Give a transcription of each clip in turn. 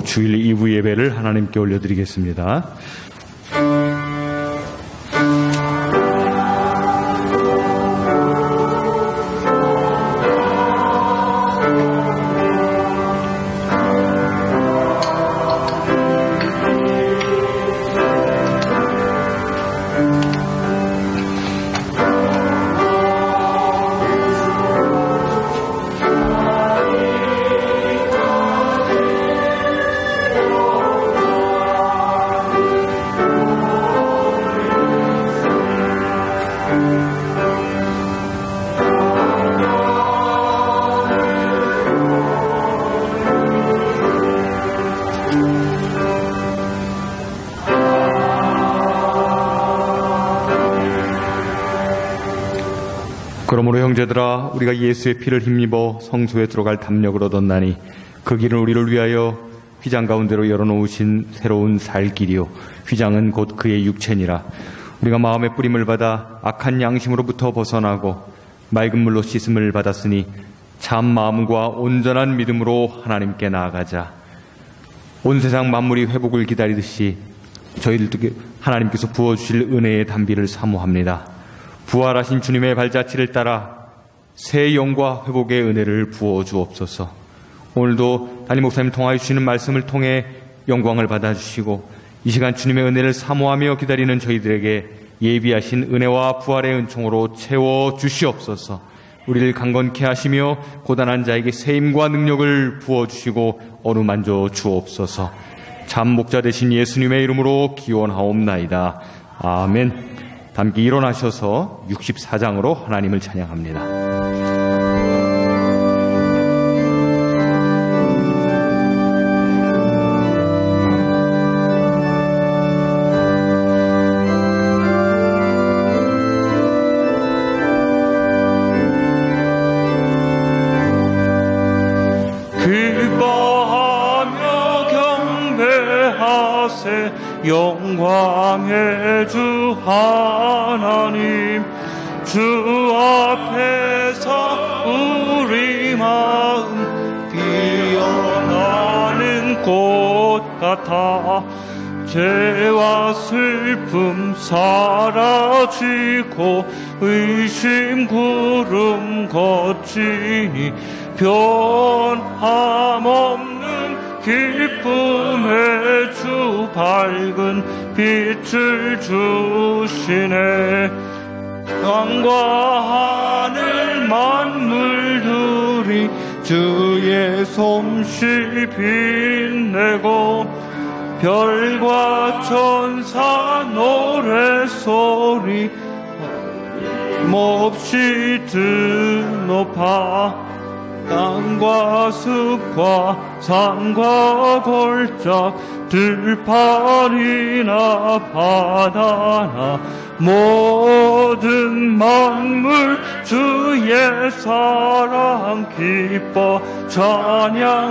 주일 2부 예배를 하나님께 올려드리겠습니다. 그러므로 형제들아, 우리가 예수의 피를 힘입어 성소에 들어갈 담력을 얻었나니 그 길은 우리를 위하여 휘장 가운데로 열어놓으신 새로운 살 길이요 휘장은 곧 그의 육체니라. 우리가 마음의 뿌림을 받아 악한 양심으로부터 벗어나고 맑은 물로 씻음을 받았으니 참 마음과 온전한 믿음으로 하나님께 나아가자. 온 세상 만물이 회복을 기다리듯이 저희들도 하나님께서 부어주실 은혜의 단비를 사모합니다. 부활하신 주님의 발자취를 따라 새 영과 회복의 은혜를 부어 주옵소서. 오늘도 담임 목사님 통하여 주시는 말씀을 통해 영광을 받아주시고 이 시간 주님의 은혜를 사모하며 기다리는 저희들에게 예비하신 은혜와 부활의 은총으로 채워 주시옵소서. 우리를 강건케 하시며 고단한 자에게 세임과 능력을 부어주시고 어루만져 주옵소서. 참 목자 되신 예수님의 이름으로 기원하옵나이다. 아멘. 함께 일어나셔서 64장으로 하나님을 찬양합니다. 영광의 주 하나님, 주 앞에서 우리 마음 피어나는 꽃 같아 죄와 슬픔 사라지고 의심 구름 거치니 변함없는 기쁨의 주 밝은 빛을 주시네. 땅과 하늘 만물들이 주의 솜씨 빛내고 별과 천사 노래소리 몹시 드높아 땅과 숲과 산과 골짜 들판이나 바다나 모든 만물 주의 사랑 기뻐 찬양하여라.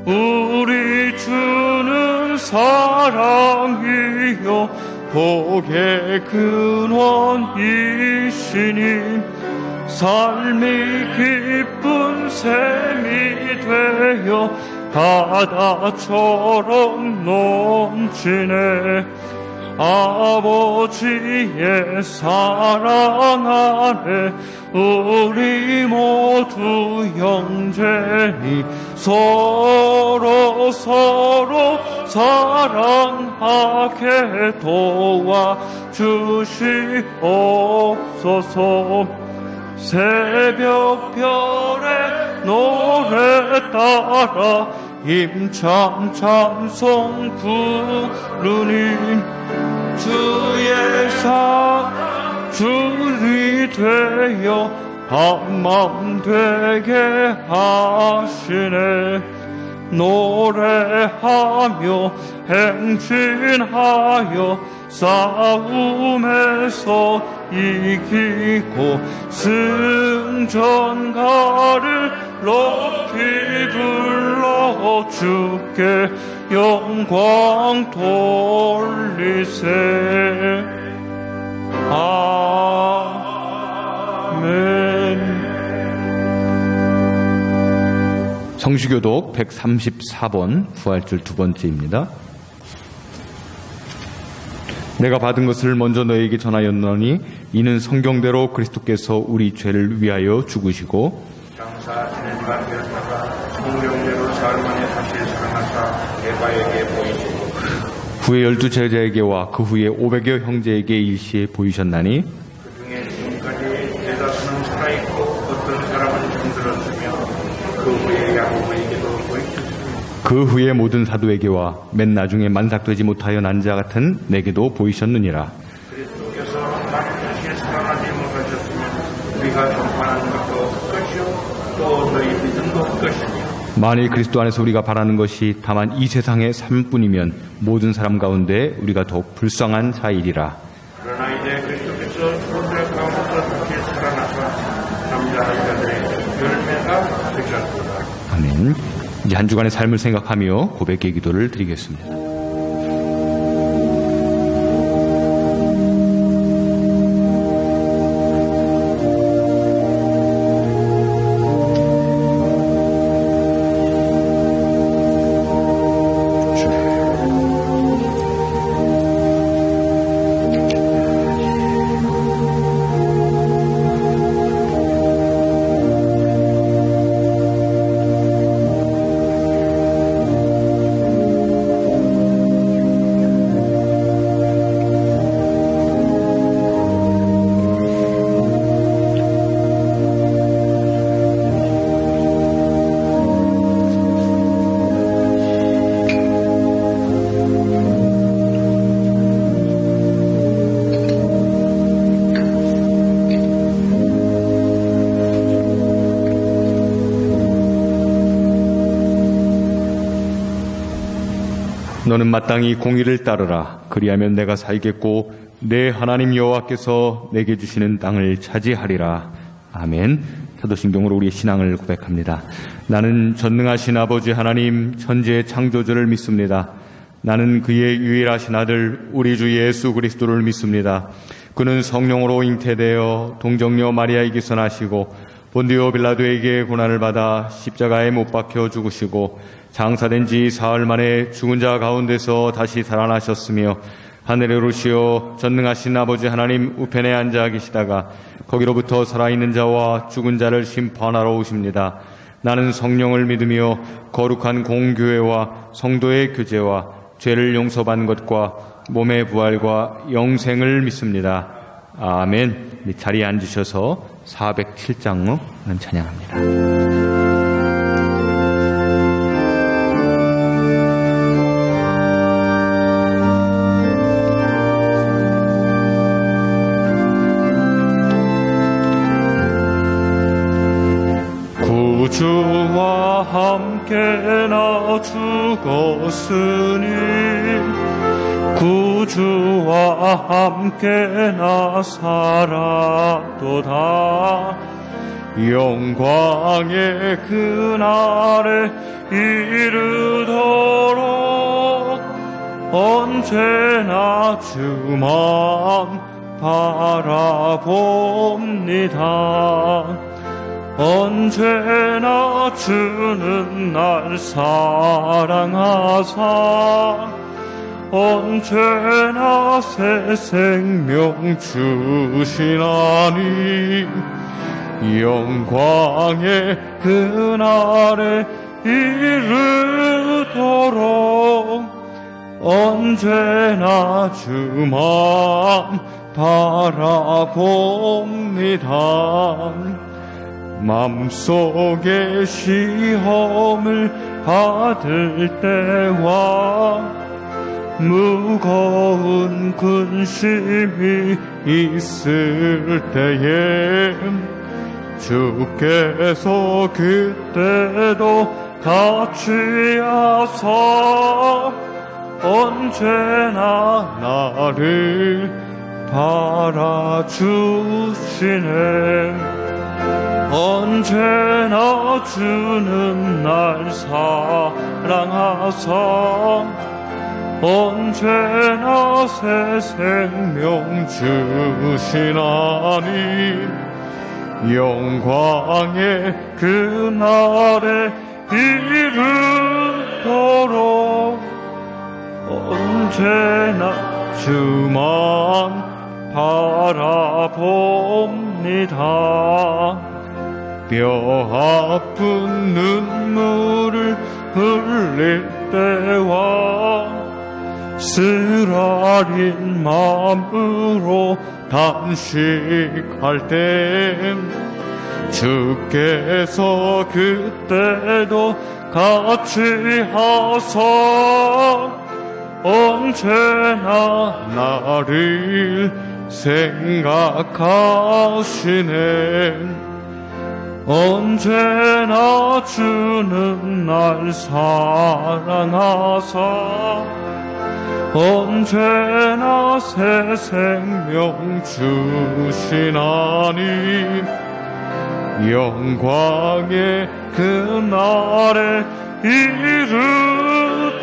우리 주는 사랑이요 복의 근원이시니 삶이 기쁜 샘이 되어 바다처럼 넘치네. 아버지의 사랑 안에 우리 모두 형제니 서로 사랑하게 도와주시옵소서. 새벽별의 노래 따라 힘찬 찬송 부르니 주의 사랑 줄이 되어 한마음 되게 하시네. 노래하며 행진하여 싸움에서 이기고 승전가를 높이 불러 주께 영광 돌리세. 아멘. 성수교독 134번 부활절 두 번째입니다. 내가 받은 것을 먼저 너에게 전하였노니 이는 성경대로 그리스도께서 우리 죄를 위하여 죽으시고 장사 지내가 되었다가 성령대로 사흘 만에 다시 살아나사 에바에게 보이시고 후에 12 제자에게와 그 후에 500여 형제에게 일시에 보이셨나니 그중에 지금까지 대다수는 살아있고 어떤 사람은 잠들었으며 그 후에 야고보에게도 보이셨으며 그 후에 모든 사도에게와 맨 나중에 만삭되지 못하여 난 자 같은 내게도 보이셨느니라. 그리스도께서 만일 다시 살아나지 못하셨으면 우리가 전파하는 것도 헛것이요 또 너희 믿음도 헛것이니 만일 그리스도 안에서 우리가 바라는 것이 다만 이 세상의 삶뿐이면 모든 사람 가운데 우리가 더욱 불쌍한 자이리라. 그러나 이제 그리스도께서 죽음의 가운데서 다시 살아나사 남자 여자들의 열매가 되셨도다. 아멘. 이제 한 주간의 삶을 생각하며 고백의 기도를 드리겠습니다. 너는 마땅히 공의를 따르라. 그리하면 내가 살겠고 내 하나님 여호와께서 내게 주시는 땅을 차지하리라. 아멘. 사도신경으로 우리의 신앙을 고백합니다. 나는 전능하신 아버지 하나님 천지의 창조주를 믿습니다. 나는 그의 유일하신 아들 우리 주 예수 그리스도를 믿습니다. 그는 성령으로 잉태되어 동정녀 마리아에게서 나시고 본디오 빌라도에게 고난을 받아 십자가에 못 박혀 죽으시고 장사된 지 사흘 만에 죽은 자 가운데서 다시 살아나셨으며 하늘에 오르시어 전능하신 아버지 하나님 우편에 앉아 계시다가 거기로부터 살아있는 자와 죽은 자를 심판하러 오십니다. 나는 성령을 믿으며 거룩한 공교회와 성도의 교제와 죄를 용서받는 것과 몸의 부활과 영생을 믿습니다. 아멘. 자리에 앉으셔서 407장은 찬양합니다. 주와 함께 나 죽었으니 구주와 함께 나 살았도다. 영광의 그날에 이르도록 언제나 주만 바라봅니다. 언제나 주는 날 사랑하사 언제나 새 생명 주시나니 영광의 그날에 이르도록 언제나 주만 바라봅니다. 마음속에 시험을 받을 때와 무거운 근심이 있을 때에 주께서 그때도 같이 하사 언제나 나를 바라주시네. 언제나 주는 날 사랑하사 언제나 새 생명 주시나니 영광의 그날에 이르도록 언제나 주만 바라봅니다. 뼈 아픈 눈물을 흘릴 때와 쓰라린 마음으로 단식할 땐 주께서 그때도 같이 하사 언제나 나를 생각하시네. 언제나 주는 날 사랑하사 언제나 새 생명 주시나니 영광의 그날에 이르도록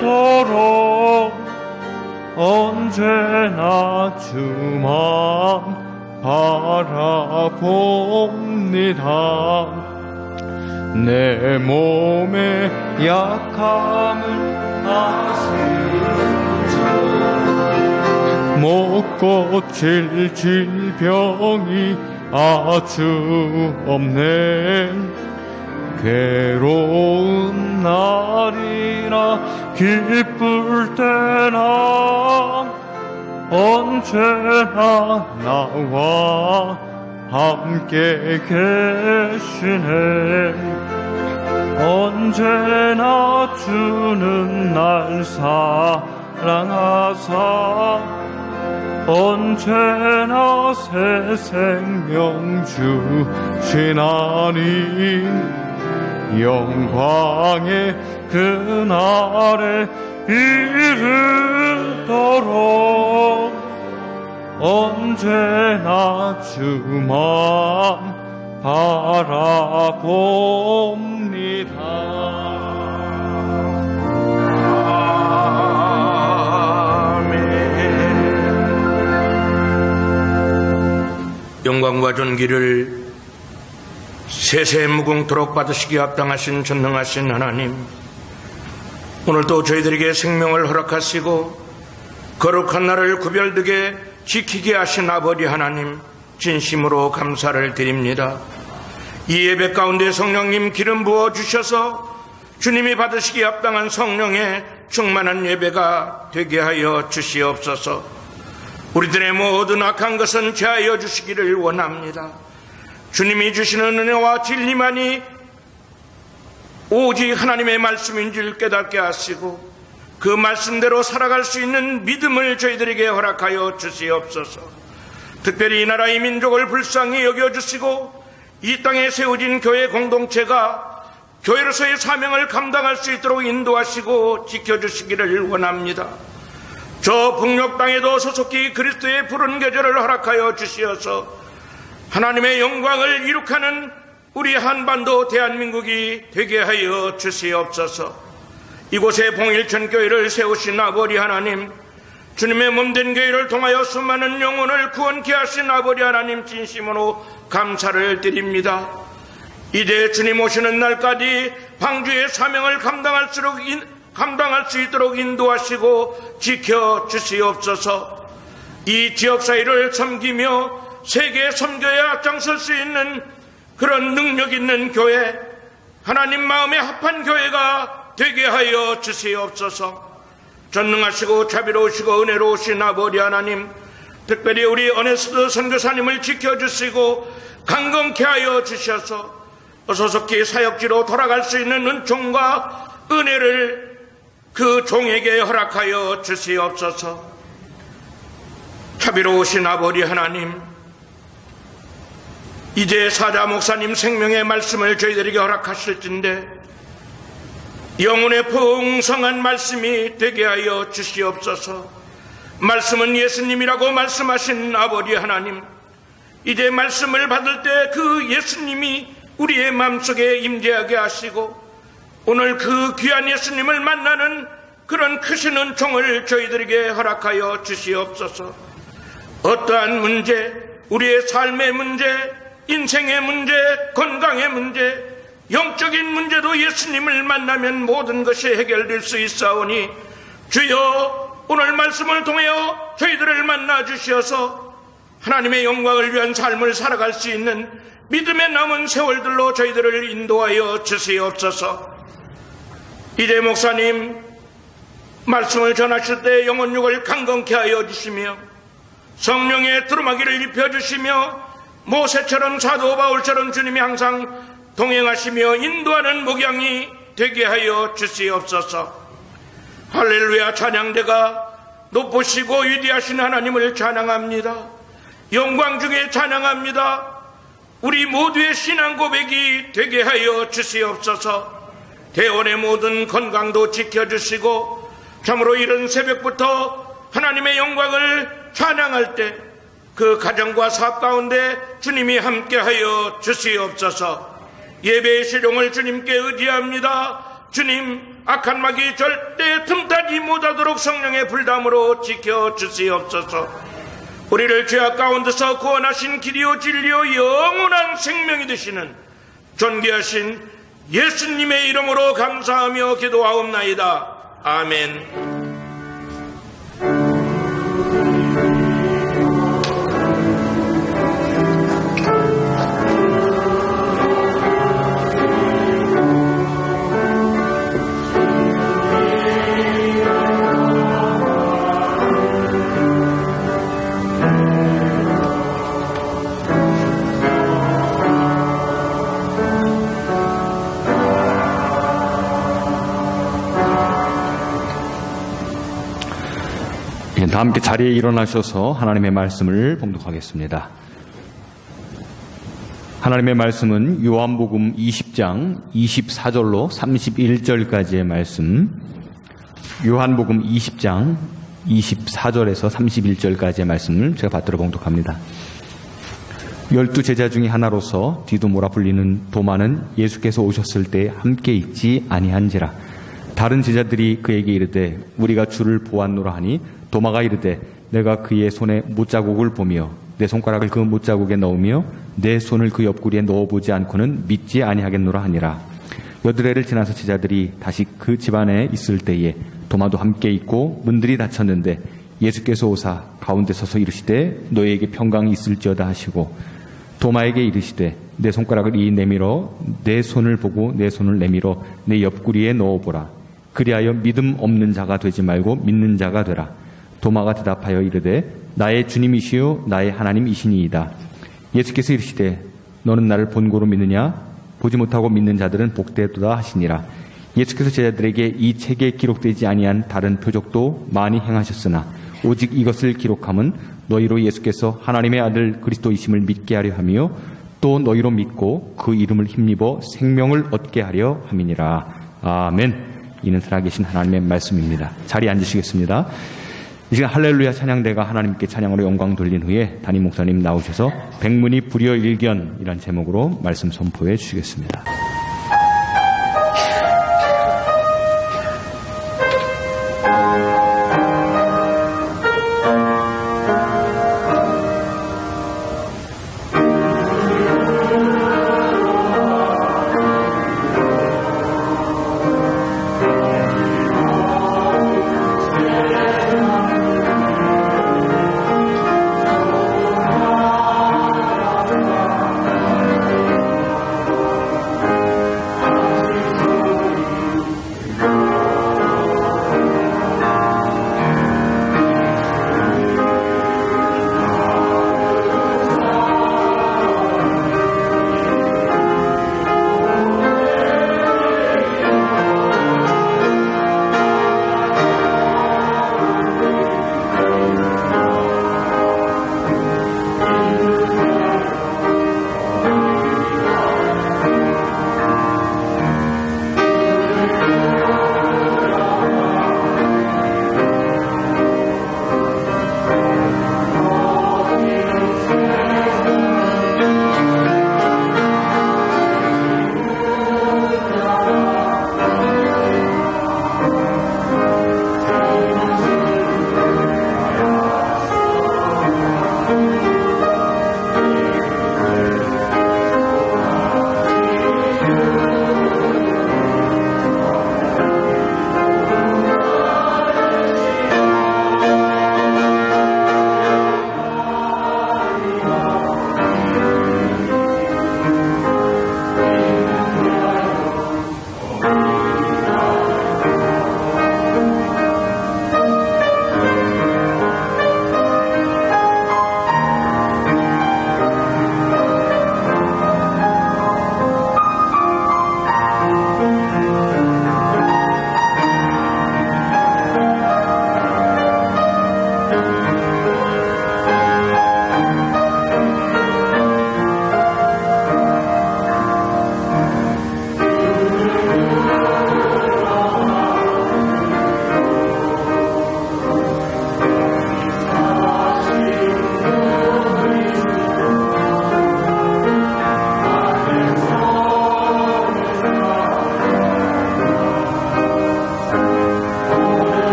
언제나 주만 바라봅니다. 내 몸의 약함을 아시는 주 못 고칠 질병이 아주 없네. 괴로운 날이나 기쁠 때나 언제나 나와 함께 계시네. 언제나 주는 날 사랑하사 언제나 새 생명 주시나니 영광의 그날에 이르도록 언제나 주만 바라봅니다. 영광과 존귀를 세세 무궁토록 받으시기에 합당하신 전능하신 하나님, 오늘도 저희들에게 생명을 허락하시고 거룩한 날을 구별되게 지키게 하신 아버지 하나님, 진심으로 감사를 드립니다. 이 예배 가운데 성령님 기름 부어 주셔서 주님이 받으시기에 합당한 성령의 충만한 예배가 되게 하여 주시옵소서. 우리들의 모든 악한 것은 제하여 주시기를 원합니다. 주님이 주시는 은혜와 진리만이 오직 하나님의 말씀인 줄 깨닫게 하시고 그 말씀대로 살아갈 수 있는 믿음을 저희들에게 허락하여 주시옵소서. 특별히 이 나라의 민족을 불쌍히 여겨주시고 이 땅에 세워진 교회 공동체가 교회로서의 사명을 감당할 수 있도록 인도하시고 지켜주시기를 원합니다. 저 북녘 땅에도 소속히 그리스도의 푸른 계절을 허락하여 주시어서 하나님의 영광을 이룩하는 우리 한반도 대한민국이 되게 하여 주시옵소서. 이곳에 봉일천교회를 세우신 아버지 하나님, 주님의 몸된 교회를 통하여 수많은 영혼을 구원케 하신 아버지 하나님, 진심으로 감사를 드립니다. 이제 주님 오시는 날까지 방주의 사명을 감당할 수 있도록 인도하시고 지켜주시옵소서. 이 지역사회를 섬기며 세계 선교에 앞장설 수 있는 그런 능력 있는 교회, 하나님 마음에 합한 교회가 되게 하여 주시옵소서. 전능하시고 자비로우시고 은혜로우신 아버지 하나님, 특별히 우리 어네스트 선교사님을 지켜주시고 강건케 하여 주셔서 소속히 사역지로 돌아갈 수 있는 은총과 은혜를 그 종에게 허락하여 주시옵소서. 자비로우신 아버지 하나님, 이제 사자 목사님 생명의 말씀을 저희들에게 허락하실진데 영혼의 풍성한 말씀이 되게 하여 주시옵소서. 말씀은 예수님이라고 말씀하신 아버지 하나님, 이제 말씀을 받을 때 그 예수님이 우리의 마음속에 임재하게 하시고 오늘 그 귀한 예수님을 만나는 그런 크신 은총을 저희들에게 허락하여 주시옵소서. 어떠한 문제, 우리의 삶의 문제, 인생의 문제, 건강의 문제, 영적인 문제도 예수님을 만나면 모든 것이 해결될 수 있사오니 주여 오늘 말씀을 통하여 저희들을 만나 주시어서 하나님의 영광을 위한 삶을 살아갈 수 있는 믿음의 남은 세월들로 저희들을 인도하여 주시옵소서. 이재 목사님 말씀을 전하실 때 영혼육을 강건케 하여 주시며 성령의 두루마기를 입혀주시며 모세처럼 사도 바울처럼 주님이 항상 동행하시며 인도하는 목양이 되게 하여 주시옵소서. 할렐루야. 찬양대가 높으시고 위대하신 하나님을 찬양합니다. 영광 중에 찬양합니다. 우리 모두의 신앙 고백이 되게 하여 주시옵소서. 대원의 모든 건강도 지켜주시고 참으로 이른 새벽부터 하나님의 영광을 찬양할 때 그 가정과 사업 가운데 주님이 함께하여 주시옵소서. 예배의 실용을 주님께 의지합니다. 주님 악한 마귀 절대 틈타지 못하도록 성령의 불담으로 지켜주시옵소서. 우리를 죄악 가운데서 구원하신 길이요 진리요 영원한 생명이 되시는 존귀하신 예수님의 이름으로 감사하며 기도하옵나이다. 아멘. 다 함께 자리에 일어나셔서 하나님의 말씀을 봉독하겠습니다. 하나님의 말씀은 요한복음 20장 24절로 31절까지의 말씀, 요한복음 20장 24절에서 31절까지의 말씀을 제가 받들어 봉독합니다. 12제자 중에 하나로서 디두모라 불리는 도마는 예수께서 오셨을 때 함께 있지 아니한지라. 다른 제자들이 그에게 이르되 우리가 주를 보았노라 하니 도마가 이르되 내가 그의 손에 못자국을 보며 내 손가락을 그 못자국에 넣으며 내 손을 그 옆구리에 넣어보지 않고는 믿지 아니하겠노라 하니라. 여드레를 지나서 제자들이 다시 그 집안에 있을 때에 도마도 함께 있고 문들이 닫혔는데 예수께서 오사 가운데 서서 이르시되 너희에게 평강이 있을지어다 하시고 도마에게 이르시되 내 손가락을 이 내밀어 내 손을 보고 내 손을 내밀어 내 옆구리에 넣어보라. 그리하여 믿음 없는 자가 되지 말고 믿는 자가 되라. 도마가 대답하여 이르되 나의 주님이시요 나의 하나님이시니이다. 예수께서 이르시되 너는 나를 본고로 믿느냐? 보지 못하고 믿는 자들은 복되도다 하시니라. 예수께서 제자들에게 이 책에 기록되지 아니한 다른 표적도 많이 행하셨으나 오직 이것을 기록함은 너희로 예수께서 하나님의 아들 그리스도이심을 믿게 하려 하며 또 너희로 믿고 그 이름을 힘입어 생명을 얻게 하려 함이니라. 아멘. 이는 살아계신 하나님의 말씀입니다. 자리에 앉으시겠습니다. 이 시간 할렐루야 찬양대가 하나님께 찬양으로 영광 돌린 후에 담임 목사님 나오셔서 백문이 불여일견이란 제목으로 말씀 선포해 주시겠습니다.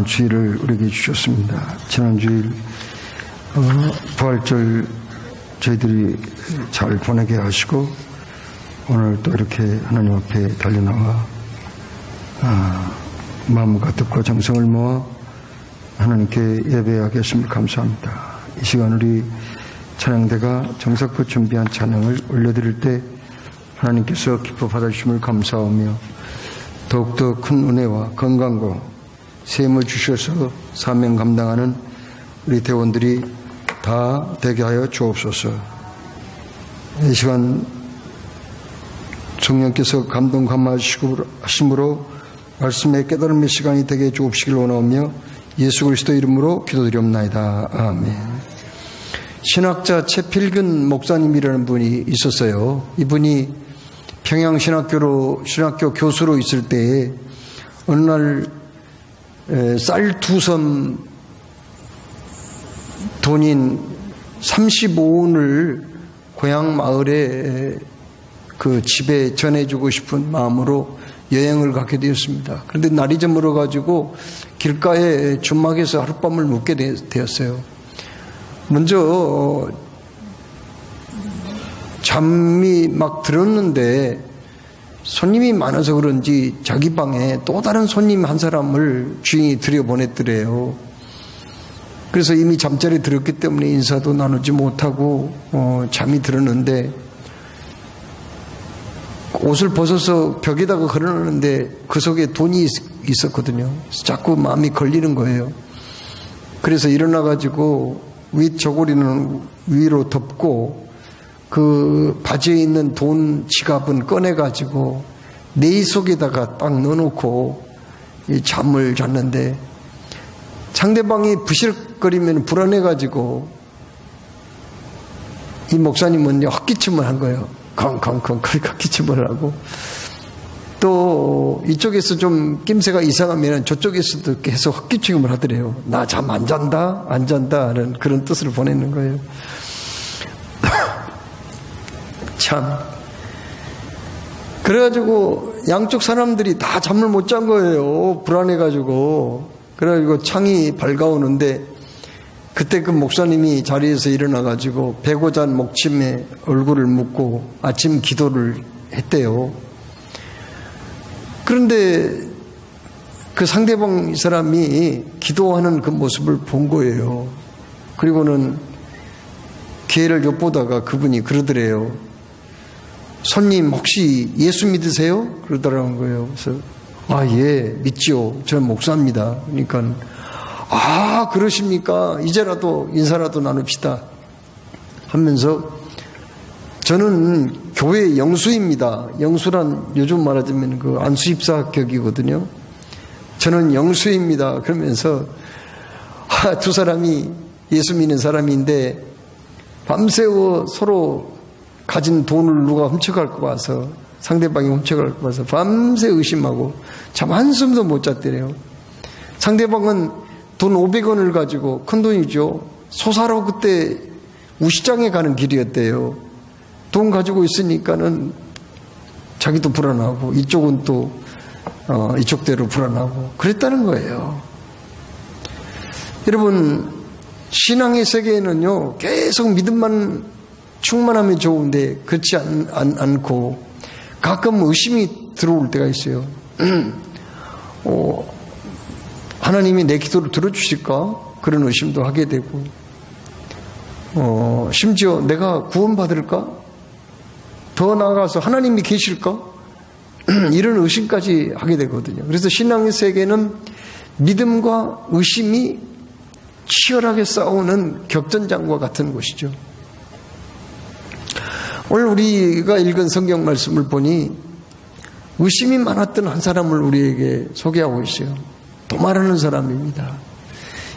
귀한 주일을 우리에게 주셨습니다. 지난 주일 부활절 저희들이 잘 보내게 하시고 오늘 또 이렇게 하나님 앞에 달려나와 마음과 뜻과 정성을 모아 하나님께 예배하게 하심을 감사합니다. 이 시간 우리 찬양대가 정석껏 준비한 찬양을 올려드릴 때 하나님께서 기뻐 받아주심을 감사하며 더욱더 큰 은혜와 건강과 셈을 주셔서 사명 감당하는 우리 대원들이 다 되게 하여 주옵소서. 이 시간 성령께서 감동 감화하심으로 말씀의 깨달음의 시간이 되게 해 주옵시길 원하오며 예수 그리스도 이름으로 기도드리옵나이다. 아멘. 신학자 최필근 목사님이라는 분이 있었어요. 이분이 평양신학교 교수로 있을 때에 어느 날 쌀 2섬 돈인 35원을 고향 마을에 그 집에 전해주고 싶은 마음으로 여행을 가게 되었습니다. 그런데 날이 저물어가지고 길가에 주막에서 하룻밤을 묵게 되었어요. 먼저 잠이 막 들었는데 손님이 많아서 그런지 자기 방에 또 다른 손님 한 사람을 주인이 들여보냈더래요. 그래서 이미 잠자리에 들었기 때문에 인사도 나누지 못하고 잠이 들었는데 옷을 벗어서 벽에다가 걸어놨는데 그 속에 돈이 있었거든요. 자꾸 마음이 걸리는 거예요. 그래서 일어나가지고 윗 저고리는 위로 덮고 그 바지에 있는 돈 지갑은 꺼내가지고 내이 속에다가 딱 넣어놓고 잠을 잤는데 상대방이 부실거리면 불안해가지고 이 목사님은 헛기침을 한 거예요. 컹컹컹 헛기침을 하고 또 이쪽에서 좀 낌새가 이상하면 저쪽에서도 계속 헛기침을 하더래요. 나 잠 안 잔다? 안 잔다는 그런 뜻을 보내는 거예요. 참. 그래가지고 양쪽 사람들이 다 잠을 못 잔 거예요. 불안해가지고. 그래가지고 창이 밝아오는데 그때 그 목사님이 자리에서 일어나가지고 배고 잔 목침에 얼굴을 묻고 아침 기도를 했대요. 그런데 그 상대방 사람이 기도하는 그 모습을 본 거예요. 그리고는 기회를 엿보다가 그분이 그러더래요. 손님 혹시 예수 믿으세요? 그러더라는 거예요. 그래서 예, 믿지요. 저는 목사입니다. 그러니까 그러십니까? 이제라도 인사라도 나눕시다 하면서 저는 교회 영수입니다. 영수란 요즘 말하자면 그 안수입사 합격이거든요. 저는 영수입니다. 그러면서 두 사람이 예수 믿는 사람인데 밤새워 서로 가진 돈을 누가 훔쳐갈 것 같아서 상대방이 훔쳐갈 것 같아서 밤새 의심하고 잠 한숨도 못 잤대요. 상대방은 돈 500원을 가지고 큰 돈이죠. 소사로 그때 우시장에 가는 길이었대요. 돈 가지고 있으니까는 자기도 불안하고 이쪽은 또 이쪽대로 불안하고 그랬다는 거예요. 여러분 신앙의 세계에는요 계속 믿음만 충만하면 좋은데 그렇지 않고 가끔 의심이 들어올 때가 있어요. 하나님이 내 기도를 들어주실까? 그런 의심도 하게 되고 심지어 내가 구원받을까? 더 나아가서 하나님이 계실까? 이런 의심까지 하게 되거든요. 그래서 신앙의 세계는 믿음과 의심이 치열하게 싸우는 격전장과 같은 곳이죠. 오늘 우리가 읽은 성경 말씀을 보니 의심이 많았던 한 사람을 우리에게 소개하고 있어요. 도마라는 사람입니다.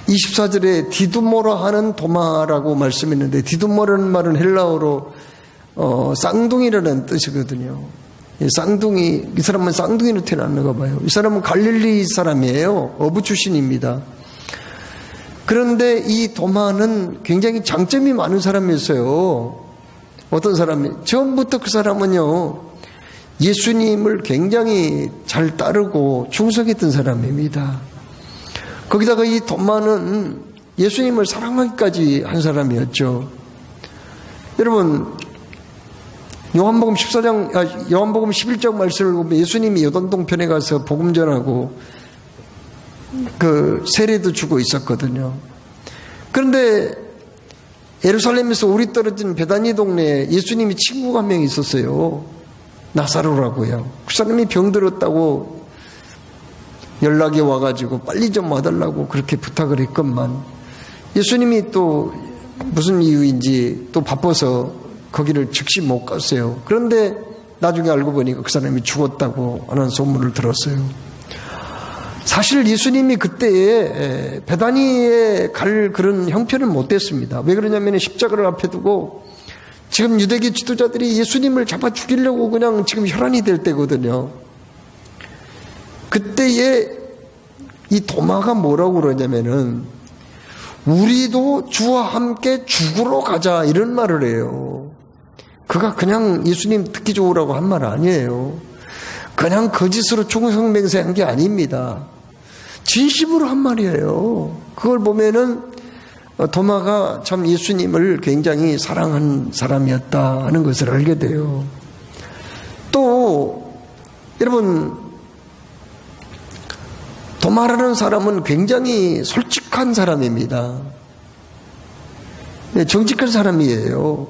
24절에 디두모라 하는 도마라고 말씀했는데 디두모라는 말은 헬라어로 쌍둥이라는 뜻이거든요. 쌍둥이, 이 사람은 쌍둥이로 태어났는가 봐요. 이 사람은 갈릴리 사람이에요. 어부 출신입니다. 그런데 이 도마는 굉장히 장점이 많은 사람이었어요. 어떤 사람이? 처음부터 그 사람은요, 예수님을 굉장히 잘 따르고 충성했던 사람입니다. 거기다가 이 도마는 예수님을 사랑하기까지 한 사람이었죠. 여러분, 요한복음 11장 말씀을 보면 예수님이 요단동편에 가서 복음 전하고 그 세례도 주고 있었거든요. 그런데 예루살렘에서 우리 떨어진 베다니 동네에 예수님이 친구가 한 명 있었어요. 나사로라고요. 그 사람이 병들었다고 연락이 와가지고 빨리 좀 와달라고 그렇게 부탁을 했건만 예수님이 또 무슨 이유인지 또 바빠서 거기를 즉시 못 갔어요. 그런데 나중에 알고 보니까 그 사람이 죽었다고 하는 소문을 들었어요. 사실 예수님이 그때에 베다니에 갈 그런 형편을 못 됐습니다. 왜 그러냐면 십자가를 앞에 두고 지금 유대계 지도자들이 예수님을 잡아 죽이려고 그냥 지금 혈안이 될 때거든요. 그때에 이 도마가 뭐라고 그러냐면은 우리도 주와 함께 죽으러 가자 이런 말을 해요. 그가 그냥 예수님 듣기 좋으라고 한 말 아니에요. 그냥 거짓으로 충성맹세한 게 아닙니다. 진심으로 한 말이에요. 그걸 보면은 도마가 참 예수님을 굉장히 사랑한 사람이었다 하는 것을 알게 돼요. 또 여러분, 도마라는 사람은 굉장히 솔직한 사람입니다. 정직한 사람이에요.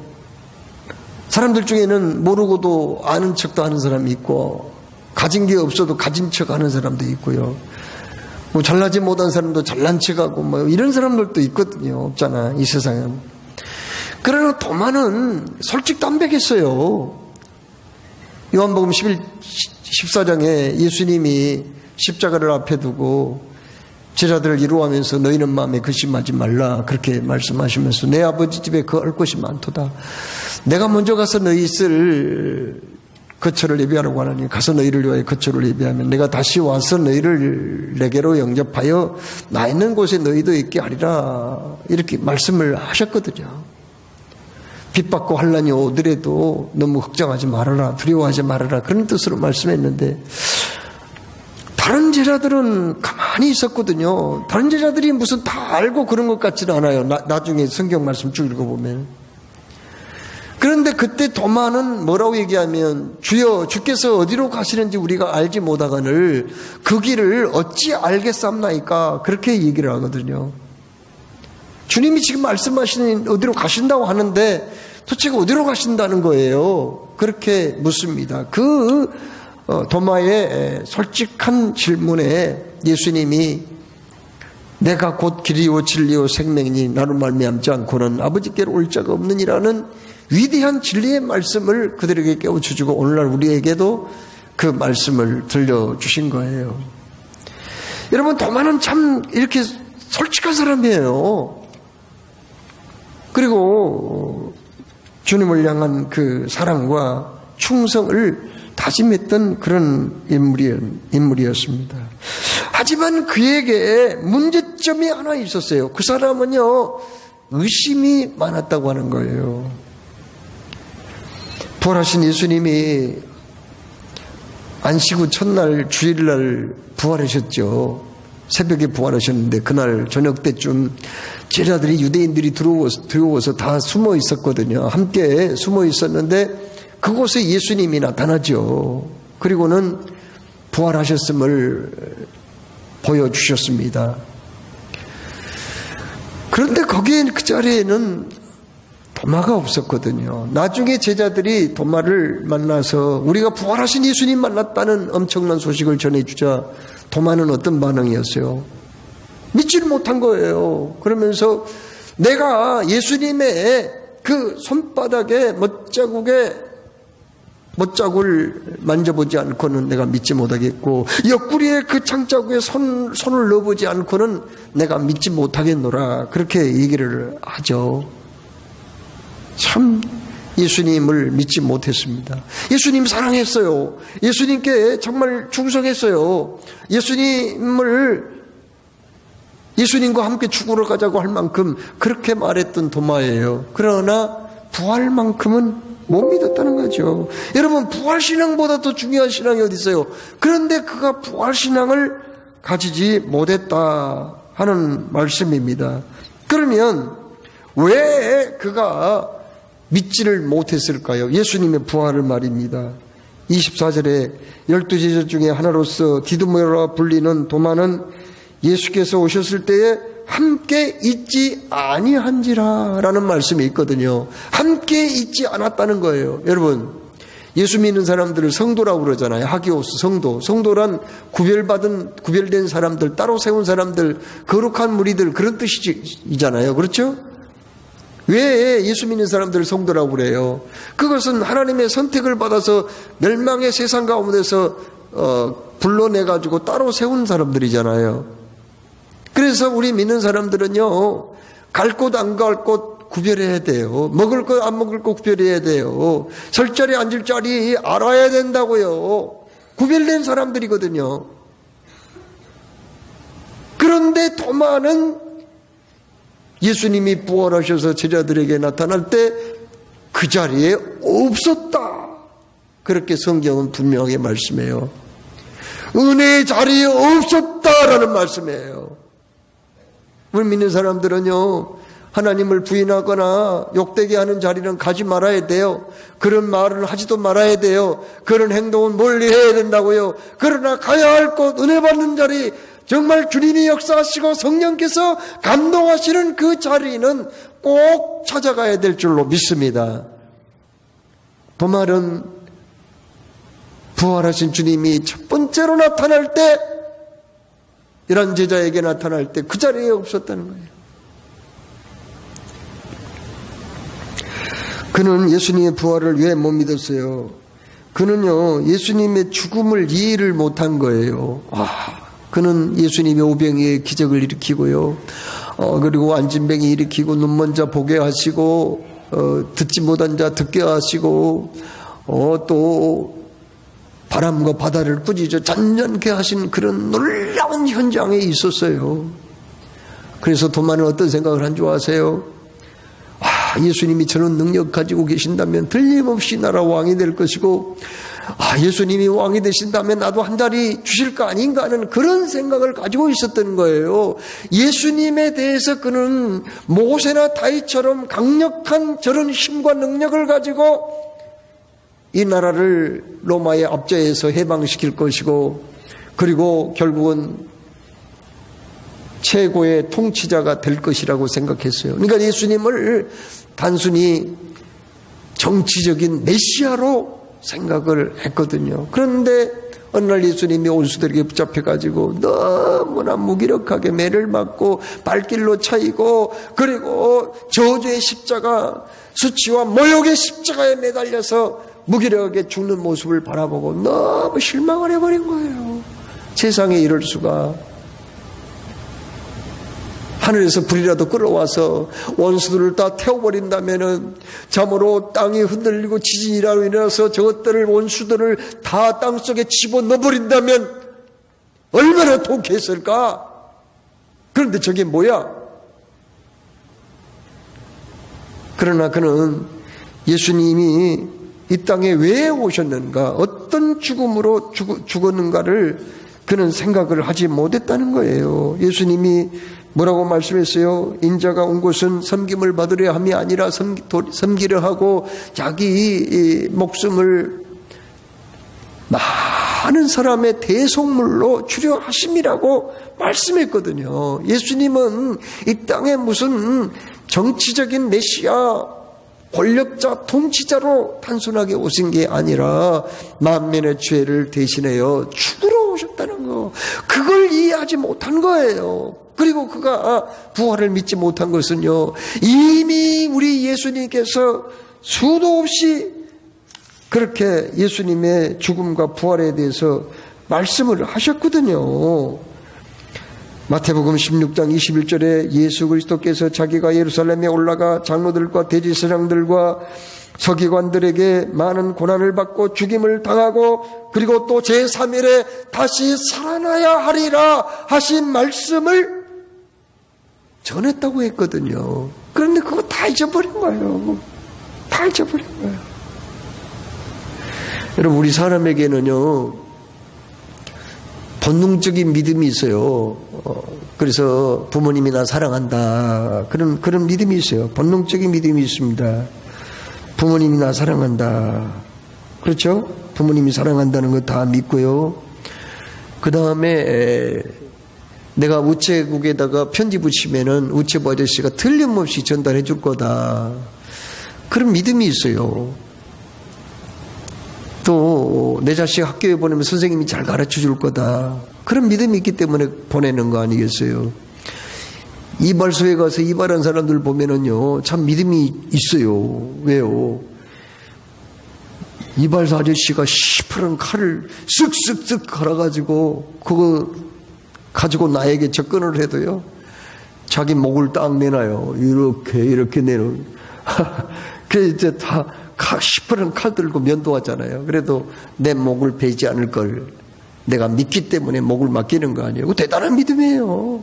사람들 중에는 모르고도 아는 척도 하는 사람이 있고 가진 게 없어도 가진 척 하는 사람도 있고요. 뭐 잘나지 못한 사람도 잘난 척하고 뭐 이런 사람들도 있거든요. 없잖아, 이 세상은. 그러나 도마는 솔직담백했어요. 요한복음 14장에 예수님이 십자가를 앞에 두고 제자들을 이루어가면서 너희는 마음에 근심하지 말라 그렇게 말씀하시면서 내 아버지 집에 거할 곳이 많도다. 내가 먼저 가서 너희 있을 거처를 예비하라고 하나니 가서 너희를 위하여 거처를 예비하면 내가 다시 와서 너희를 내게로 영접하여 나 있는 곳에 너희도 있게 하리라 이렇게 말씀을 하셨거든요. 핍박과 환난이 오더라도 너무 걱정하지 말아라, 두려워하지 말아라 그런 뜻으로 말씀했는데 다른 제자들은 가만히 있었거든요. 다른 제자들이 무슨 다 알고 그런 것 같지는 않아요. 나중에 성경 말씀 쭉 읽어보면. 그런데 그때 도마는 뭐라고 얘기하면 주여 주께서 어디로 가시는지 우리가 알지 못하거늘 그 길을 어찌 알겠사옵나이까 그렇게 얘기를 하거든요. 주님이 지금 말씀하시는 어디로 가신다고 하는데 도대체 어디로 가신다는 거예요. 그렇게 묻습니다. 그 도마의 솔직한 질문에 예수님이 내가 곧 길이요 진리요 생명이니 나로 말미암지 않고는 아버지께로 올 자가 없느니라는 위대한 진리의 말씀을 그들에게 깨우쳐주고 오늘날 우리에게도 그 말씀을 들려주신 거예요. 여러분, 도마는 참 이렇게 솔직한 사람이에요. 그리고 주님을 향한 그 사랑과 충성을 다짐했던 그런 인물이었습니다. 하지만 그에게 문제점이 하나 있었어요. 그 사람은요, 의심이 많았다고 하는 거예요. 부활하신 예수님이 안식 후 첫날 주일날 부활하셨죠. 새벽에 부활하셨는데 그날 저녁 때쯤 제자들이 유대인들이 들어와서 다 숨어 있었거든요. 함께 숨어 있었는데 그곳에 예수님이 나타나죠. 그리고는 부활하셨음을 보여주셨습니다. 그런데 거기에 그 자리에는 도마가 없었거든요. 나중에 제자들이 도마를 만나서 우리가 부활하신 예수님 만났다는 엄청난 소식을 전해주자 도마는 어떤 반응이었어요? 믿지를 못한 거예요. 그러면서 내가 예수님의 그 손바닥에 못자국을 만져보지 않고는 내가 믿지 못하겠고 옆구리에 그 창자국에 손을 넣어보지 않고는 내가 믿지 못하겠노라 그렇게 얘기를 하죠. 참 예수님을 믿지 못했습니다. 예수님 사랑했어요. 예수님께 정말 충성했어요. 예수님과 함께 죽으러 가자고 할 만큼 그렇게 말했던 도마예요. 그러나 부활만큼은 못 믿었다는 거죠. 여러분, 부활신앙보다 더 중요한 신앙이 어디 있어요? 그런데 그가 부활신앙을 가지지 못했다 하는 말씀입니다. 그러면 왜 그가 믿지를 못했을까요? 예수님의 부활을 말입니다. 24절에 12제자 중에 하나로서 디두모라 불리는 도마는 예수께서 오셨을 때에 함께 있지 아니한지라 라는 말씀이 있거든요. 함께 있지 않았다는 거예요. 여러분, 예수 믿는 사람들을 성도라고 그러잖아요. 하기오스 성도. 성도란 구별된 사람들, 따로 세운 사람들, 거룩한 무리들, 그런 뜻이잖아요. 그렇죠? 왜 예수 믿는 사람들을 성도라고 그래요? 그것은 하나님의 선택을 받아서 멸망의 세상 가운데서 불러내가지고 따로 세운 사람들이잖아요. 그래서 우리 믿는 사람들은요, 갈 곳 안 갈 곳 구별해야 돼요. 먹을 것 안 먹을 것 구별해야 돼요. 설 자리 앉을 자리 알아야 된다고요. 구별된 사람들이거든요. 그런데 도마는 예수님이 부활하셔서 제자들에게 나타날 때 그 자리에 없었다. 그렇게 성경은 분명하게 말씀해요. 은혜의 자리에 없었다라는 말씀이에요. 우리 믿는 사람들은요, 하나님을 부인하거나 욕되게 하는 자리는 가지 말아야 돼요. 그런 말을 하지도 말아야 돼요. 그런 행동은 멀리 해야 된다고요. 그러나 가야 할 곳, 은혜 받는 자리, 정말 주님이 역사하시고 성령께서 감동하시는 그 자리는 꼭 찾아가야 될 줄로 믿습니다. 도말은 부활하신 주님이 첫 번째로 나타날 때, 이런 제자에게 나타날 때 그 자리에 없었다는 거예요. 그는 예수님의 부활을 왜 못 믿었어요? 그는요, 예수님의 죽음을 이해를 못한 거예요. 그는 예수님의 오병이의 기적을 일으키고요, 그리고 안진뱅이 일으키고, 눈먼 자 보게 하시고, 듣지 못한 자 듣게 하시고, 또 바람과 바다를 꾸짖어 잔잔케 하신 그런 놀라운 현장에 있었어요. 그래서 도마는 어떤 생각을 한 줄 아세요? 예수님이 저런 능력 가지고 계신다면 틀림없이 나라 왕이 될 것이고, 예수님이 왕이 되신다면 나도 한 자리 주실 거 아닌가 하는 그런 생각을 가지고 있었던 거예요. 예수님에 대해서 그는 모세나 다윗처럼 강력한 저런 힘과 능력을 가지고 이 나라를 로마의 압제에서 해방시킬 것이고, 그리고 결국은 최고의 통치자가 될 것이라고 생각했어요. 그러니까 예수님을 단순히 정치적인 메시아로 생각을 했거든요. 그런데 어느 날 예수님이 원수들에게 붙잡혀가지고 너무나 무기력하게 매를 맞고 발길로 차이고, 그리고 저주의 십자가, 수치와 모욕의 십자가에 매달려서 무기력하게 죽는 모습을 바라보고 너무 실망을 해버린 거예요. 세상에 이럴 수가. 하늘에서 불이라도 끌어와서 원수들을 다 태워버린다면은, 참으로 땅이 흔들리고 지진이라로 인해서 저것들을, 원수들을 다 땅속에 집어넣어버린다면 얼마나 통쾌했을까? 그런데 저게 뭐야? 그러나 그는 예수님이 이 땅에 왜 오셨는가, 어떤 죽음으로 죽었는가를 그는 생각을 하지 못했다는 거예요. 예수님이 뭐라고 말씀했어요? 인자가 온 곳은 섬김을 받으려 함이 아니라 섬기려 하고 자기 목숨을 많은 사람의 대속물로 주려 하심이라고 말씀했거든요. 예수님은 이 땅에 무슨 정치적인 메시아, 권력자, 통치자로 단순하게 오신 게 아니라 만민의 죄를 대신하여 죽으러 오셨다는 거, 그걸 이해하지 못한 거예요. 그리고 그가 부활을 믿지 못한 것은요, 이미 우리 예수님께서 수도 없이 그렇게 예수님의 죽음과 부활에 대해서 말씀을 하셨거든요. 마태복음 16장 21절에 예수 그리스도께서 자기가 예루살렘에 올라가 장로들과 대제사장들과 서기관들에게 많은 고난을 받고 죽임을 당하고, 그리고 또 제3일에 다시 살아나야 하리라 하신 말씀을 전했다고 했거든요. 그런데 그거 다 잊어버린 거예요. 다 잊어버린 거예요. 여러분, 우리 사람에게는요, 본능적인 믿음이 있어요. 그래서 부모님이 나 사랑한다. 그런 믿음이 있어요. 본능적인 믿음이 있습니다. 부모님이 나 사랑한다. 그렇죠? 부모님이 사랑한다는 거 다 믿고요. 그 다음에 내가 우체국에다가 편지 붙이면은 우체부 아저씨가 틀림없이 전달해 줄 거다. 그런 믿음이 있어요. 또 내 자식 학교에 보내면 선생님이 잘 가르쳐 줄 거다. 그런 믿음이 있기 때문에 보내는 거 아니겠어요? 이발소에 가서 이발한 사람들 보면은요, 참 믿음이 있어요. 왜요? 이발사 아저씨가 시퍼런 칼을 쓱쓱쓱 갈아가지고 그거 가지고 나에게 접근을 해도요, 자기 목을 딱 내놔요. 이렇게 내는. 그래서 이제 다 시퍼런 칼 들고 면도하잖아요. 그래도 내 목을 베지 않을 걸 내가 믿기 때문에 목을 맡기는 거 아니에요. 대단한 믿음이에요.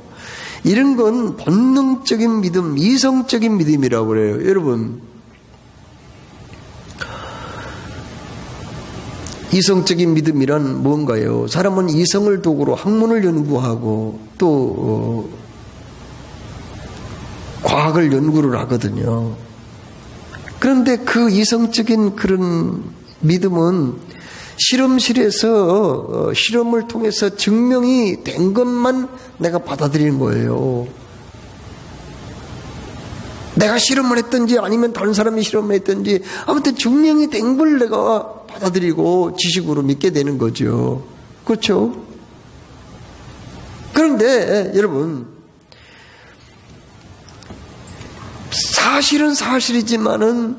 이런 건 본능적인 믿음, 이성적인 믿음이라고 그래요. 여러분, 이성적인 믿음이란 뭔가요? 사람은 이성을 도구로 학문을 연구하고 또 과학을 연구를 하거든요. 그런데 그 이성적인 그런 믿음은 실험실에서 실험을 통해서 증명이 된 것만 내가 받아들이는 거예요. 내가 실험을 했든지 아니면 다른 사람이 실험을 했든지 아무튼 증명이 된 걸 내가 받아들이고 지식으로 믿게 되는 거죠. 그렇죠? 그런데 여러분, 사실은 사실이지만은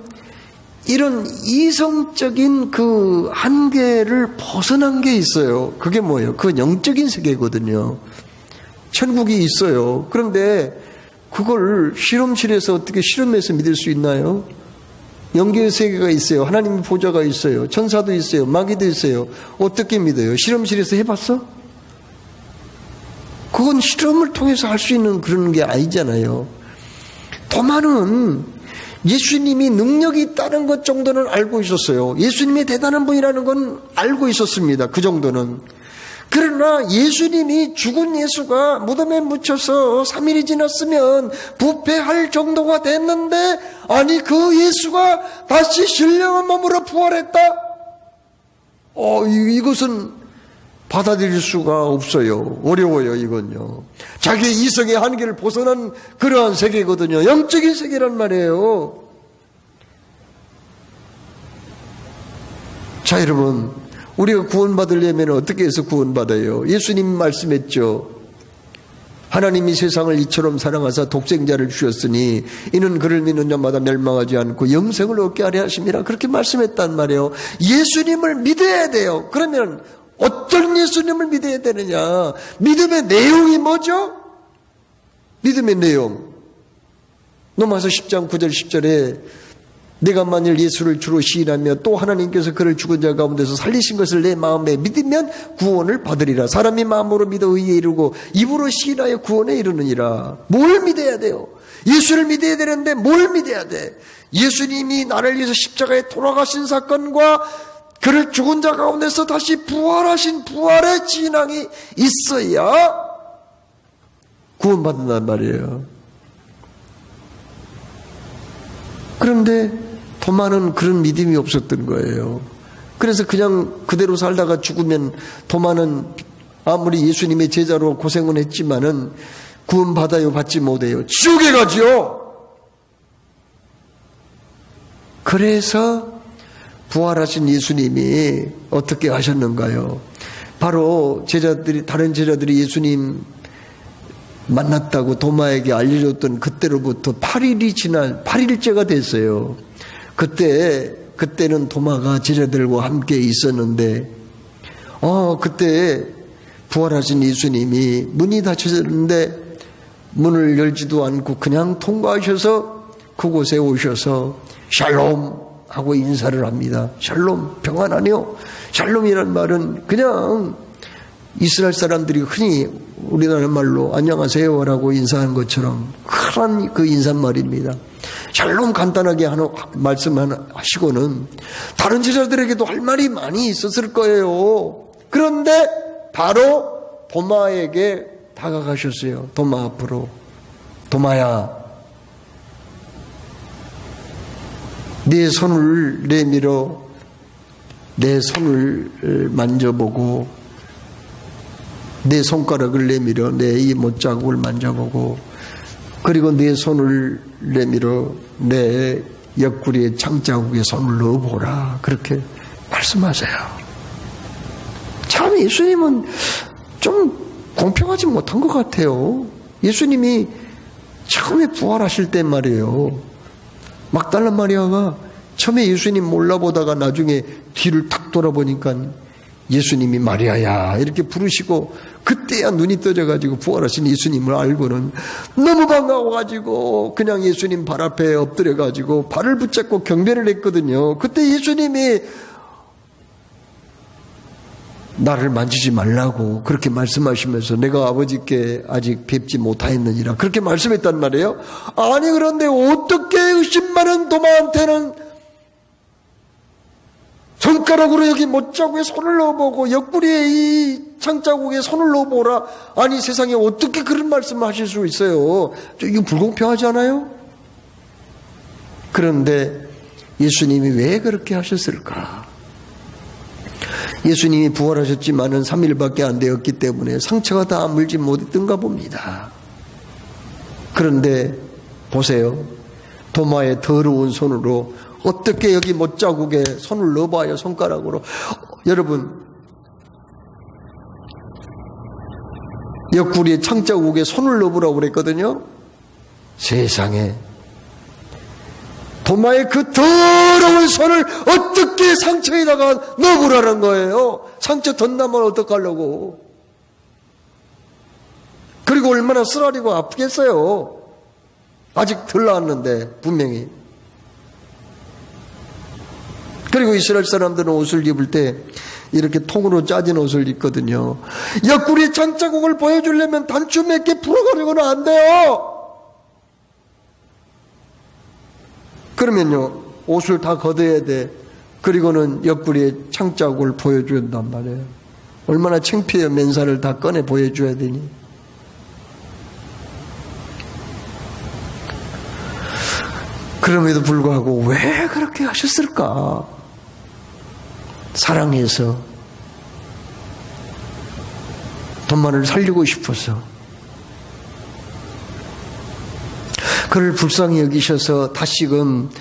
이런 이성적인 그 한계를 벗어난 게 있어요. 그게 뭐예요? 그 영적인 세계거든요. 천국이 있어요. 그런데 그걸 실험실에서 어떻게 실험해서 믿을 수 있나요? 영계의 세계가 있어요. 하나님의 보좌가 있어요. 천사도 있어요. 마귀도 있어요. 어떻게 믿어요? 실험실에서 해봤어? 그건 실험을 통해서 할 수 있는 그런 게 아니잖아요. 도마는 예수님이 능력이 있다는 것 정도는 알고 있었어요. 예수님이 대단한 분이라는 건 알고 있었습니다. 그 정도는. 그러나 예수님이 죽은 예수가 무덤에 묻혀서 3일이 지났으면 부패할 정도가 됐는데, 아니 그 예수가 다시 신령한 몸으로 부활했다? 이것은 받아들일 수가 없어요. 어려워요, 이건요. 자기의 이성의 한계를 벗어난 그러한 세계거든요. 영적인 세계란 말이에요. 자, 여러분, 우리가 구원받으려면 어떻게 해서 구원받아요? 예수님 말씀했죠. 하나님이 세상을 이처럼 사랑하사 독생자를 주셨으니 이는 그를 믿는 자마다 멸망하지 않고 영생을 얻게 하려 하심이라, 그렇게 말씀했단 말이에요. 예수님을 믿어야 돼요. 그러면 어떤 예수님을 믿어야 되느냐? 믿음의 내용이 뭐죠? 믿음의 내용. 로마서 10장 9절 10절에 내가 만일 예수를 주로 시인하며 또 하나님께서 그를 죽은 자 가운데서 살리신 것을 내 마음에 믿으면 구원을 받으리라. 사람이 마음으로 믿어 의에 이르고 입으로 시인하여 구원에 이르느니라. 뭘 믿어야 돼요? 예수를 믿어야 되는데 뭘 믿어야 돼? 예수님이 나를 위해서 십자가에 돌아가신 사건과 그를 죽은 자 가운데서 다시 부활하신 부활의 진앙이 있어야 구원받는단 말이에요. 그런데 도마는 그런 믿음이 없었던 거예요. 그래서 그냥 그대로 살다가 죽으면 도마는 아무리 예수님의 제자로 고생은 했지만은 구원받아요, 받지 못해요. 지옥에 가죠. 그래서 부활하신 예수님이 어떻게 하셨는가요? 바로 다른 제자들이 예수님 만났다고 도마에게 알려줬던 그때로부터 8일째가 됐어요. 그때는 도마가 제자들과 함께 있었는데, 그때 부활하신 예수님이 문이 닫혀졌는데 문을 열지도 않고 그냥 통과하셔서 그곳에 오셔서 샬롬 하고 인사를 합니다. 샬롬, 평안하뇨? 샬롬이란 말은 그냥 이스라엘 사람들이 흔히 우리나라 말로 안녕하세요라고 인사하는 것처럼 그런 그 인사말입니다. 샬롬 간단하게 말씀하시고는 다른 제자들에게도 할 말이 많이 있었을 거예요. 그런데 바로 도마에게 다가가셨어요. 도마 앞으로. 도마야, 네 손을 내밀어 내 손을 만져보고, 내 손가락을 내밀어 내 이 못자국을 만져보고, 그리고 네 손을 내밀어 내 옆구리에 창자국에 손을 넣어보라. 그렇게 말씀하세요. 참 예수님은 좀 공평하지 못한 것 같아요. 예수님이 처음에 부활하실 때 말이에요, 막달라 마리아가 처음에 예수님 몰라보다가 나중에 뒤를 탁 돌아보니까 예수님이 마리아야 이렇게 부르시고, 그때야 눈이 떠져가지고 부활하신 예수님을 알고는 너무 반가워가지고 그냥 예수님 발 앞에 엎드려가지고 발을 붙잡고 경배를 했거든요. 그때 예수님이 나를 만지지 말라고 그렇게 말씀하시면서 내가 아버지께 아직 뵙지 못하였느니라 그렇게 말씀했단 말이에요. 아니, 그런데 어떻게 의심 많은 도마한테는 손가락으로 여기 못자국에 손을 넣어보고 옆구리에 이 창자국에 손을 넣어보라. 아니, 세상에 어떻게 그런 말씀을 하실 수 있어요? 이거 불공평하지 않아요? 그런데 예수님이 왜 그렇게 하셨을까? 예수님이 부활하셨지만은 3일밖에 안 되었기 때문에 상처가 다 아물지 못했던가 봅니다. 그런데 보세요. 도마의 더러운 손으로 어떻게 여기 못자국에 손을 넣어봐요, 손가락으로. 여러분, 옆구리에 창자국에 손을 넣어보라고 그랬거든요. 세상에, 도마의 그 더러운 손을 어떻게 상처에다가 넣어보라는 거예요. 상처 덧나면 어떡하려고. 그리고 얼마나 쓰라리고 아프겠어요. 아직 덜 나았는데 분명히. 그리고 이스라엘 사람들은 옷을 입을 때 이렇게 통으로 짜진 옷을 입거든요. 옆구리 창자국을 보여주려면 단추 몇 개 풀어가지고는 안 돼요. 그러면요, 옷을 다 걷어야 돼. 그리고는 옆구리에 창자국을 보여준단 말이에요. 얼마나 창피해요. 맨살을 다 꺼내 보여줘야 되니. 그럼에도 불구하고 왜 그렇게 하셨을까? 사랑해서, 돈만을 살리고 싶어서, 그를 불쌍히 여기셔서 다시금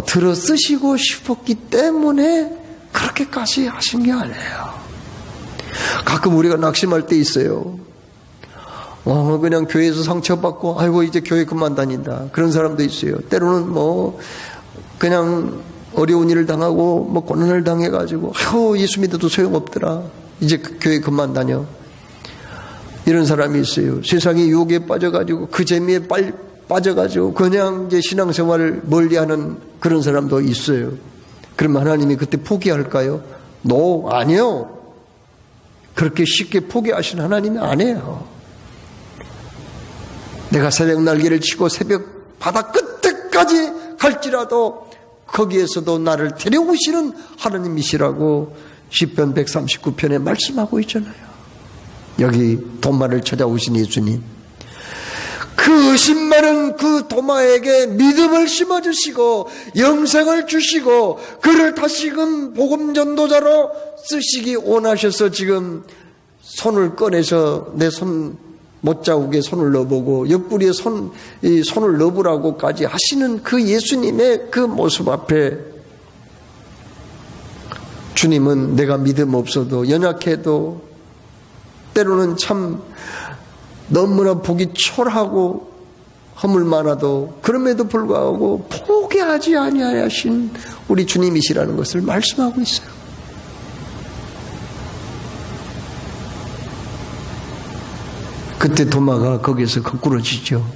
들어 쓰시고 싶었기 때문에 그렇게까지 하신 게 아니에요. 가끔 우리가 낙심할 때 있어요. 그냥 교회에서 상처받고 아이고 이제 교회 그만 다닌다, 그런 사람도 있어요. 때로는 그냥 어려운 일을 당하고 고난을 당해가지고 예수 믿어도 소용없더라, 이제 교회 그만 다녀, 이런 사람이 있어요. 세상의 유혹에 빠져가지고 그 재미에 빠져가지고 그냥 이제 신앙생활을 멀리하는 그런 사람도 있어요. 그러면 하나님이 그때 포기할까요? 아니요. 그렇게 쉽게 포기하신 하나님이 아니에요. 내가 새벽 날개를 치고 새벽 바다 끝에까지 갈지라도 거기에서도 나를 데려오시는 하나님이시라고 시편 139편에 말씀하고 있잖아요. 여기 도마를 찾아오신 예수님, 그 의심 많은 그 도마에게 믿음을 심어주시고 영생을 주시고 그를 다시금 복음 전도자로 쓰시기 원하셔서 지금 손을 꺼내서 내 손 못자국에 손을 넣어보고 옆구리에 손을 넣어보라고까지 하시는 그 예수님의 그 모습 앞에 주님은 내가 믿음 없어도 연약해도 때로는 참 너무나 보기 초라하고 허물 많아도 그럼에도 불구하고 포기하지 아니하신 우리 주님이시라는 것을 말씀하고 있어요. 그때 도마가 거기서 거꾸러지죠.